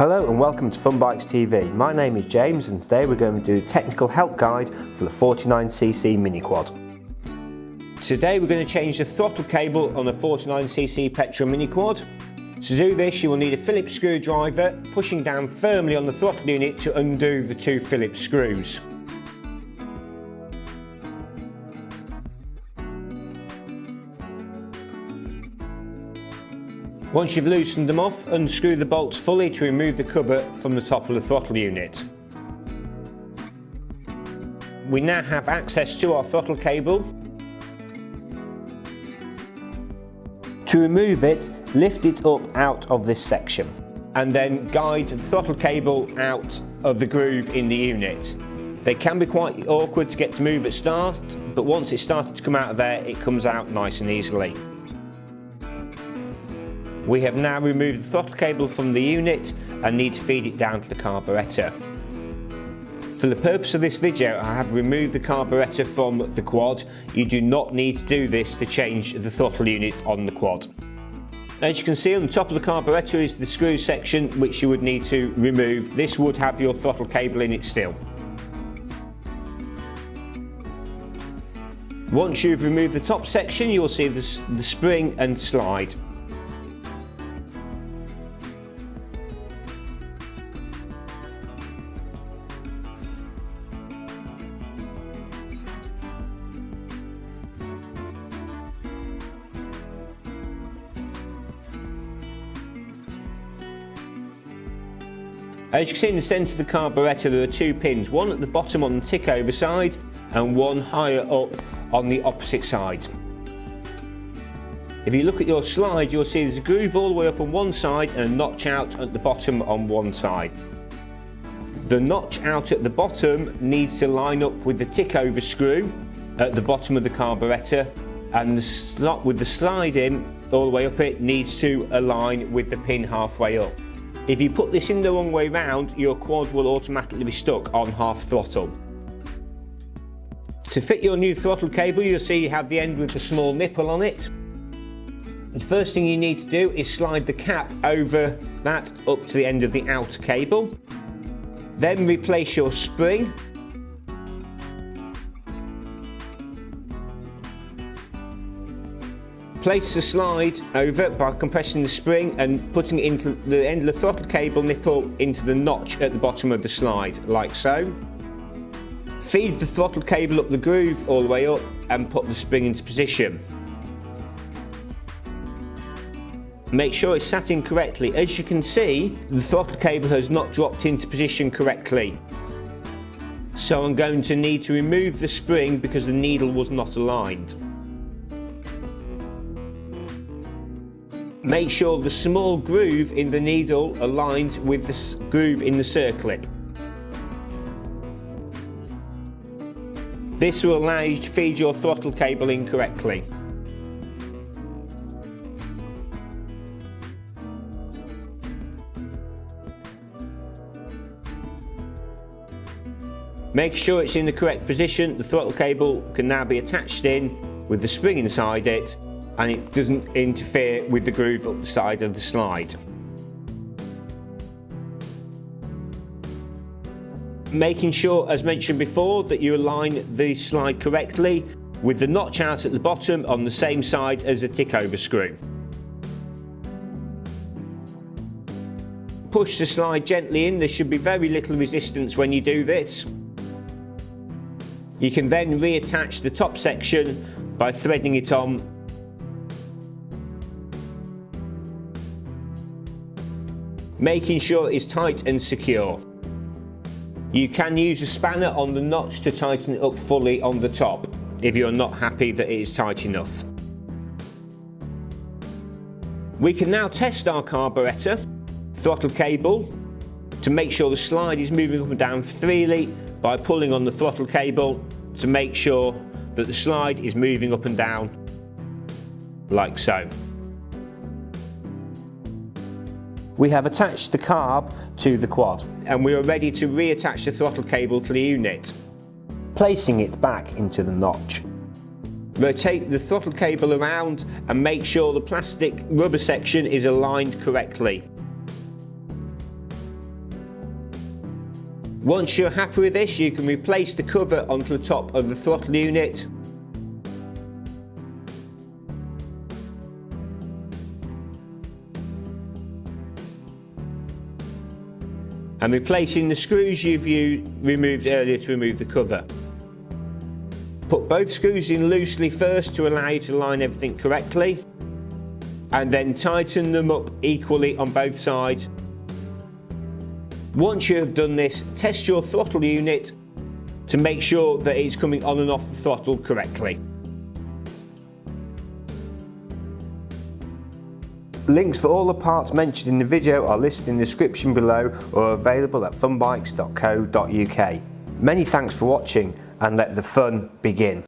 Hello and welcome to FunBikes TV. My name is James and today we're going to do a technical help guide for the 49cc mini quad. Today we're going to change the throttle cable on a 49cc petrol mini quad. To do this you will need a Phillips screwdriver pushing down firmly on the throttle unit to undo the two Phillips screws. Once you've loosened them off, unscrew the bolts fully to remove the cover from the top of the throttle unit. We now have access to our throttle cable. To remove it, lift it up out of this section and then guide the throttle cable out of the groove in the unit. They can be quite awkward to get to move at start, but once it's started to come out of there, it comes out nice and easily. We have now removed the throttle cable from the unit and need to feed it down to the carburetor. For the purpose of this video, I have removed the carburetor from the quad. You do not need to do this to change the throttle unit on the quad. As you can see, on the top of the carburetor is the screw section which you would need to remove. This would have your throttle cable in it still. Once you've removed the top section, you will see the spring and slide. As you can see in the centre of the carburetor there are two pins, one at the bottom on the tick over side and one higher up on the opposite side. If you look at your slide you'll see there's a groove all the way up on one side and a notch out at the bottom on one side. The notch out at the bottom needs to line up with the tick over screw at the bottom of the carburetor, and the slot with the slide in all the way up it needs to align with the pin halfway up. If you put this in the wrong way round, your quad will automatically be stuck on half throttle. To fit your new throttle cable, you'll see you have the end with the small nipple on it. The first thing you need to do is slide the cap over that up to the end of the outer cable. Then replace your spring. Place the slide over by compressing the spring and putting it into the end of the throttle cable nipple into the notch at the bottom of the slide, like so. Feed the throttle cable up the groove all the way up and put the spring into position. Make sure it's sat in correctly. As you can see, the throttle cable has not dropped into position correctly. So I'm going to need to remove the spring because the needle was not aligned. Make sure the small groove in the needle aligns with the groove in the circlip. This will allow you to feed your throttle cable in correctly. Make sure it's in the correct position. The throttle cable can now be attached in with the spring inside it, and it doesn't interfere with the groove up the side of the slide. Making sure, as mentioned before, that you align the slide correctly with the notch out at the bottom on the same side as the tick over screw. Push the slide gently in. There should be very little resistance when you do this. You can then reattach the top section by threading it on. Making sure it's tight and secure. You can use a spanner on the notch to tighten it up fully on the top if you're not happy that it is tight enough. We can now test our carburetor throttle cable to make sure the slide is moving up and down freely by pulling on the throttle cable to make sure that the slide is moving up and down like so. We have attached the carb to the quad and we are ready to reattach the throttle cable to the unit, placing it back into the notch. Rotate the throttle cable around and make sure the plastic rubber section is aligned correctly. Once you're happy with this, you can replace the cover onto the top of the throttle unit. And replacing the screws you've removed earlier to remove the cover. Put both screws in loosely first to allow you to line everything correctly, and then tighten them up equally on both sides. Once you have done this, test your throttle unit to make sure that it's coming on and off the throttle correctly. Links for all the parts mentioned in the video are listed in the description below or are available at funbikes.co.uk. Many thanks for watching, and let the fun begin.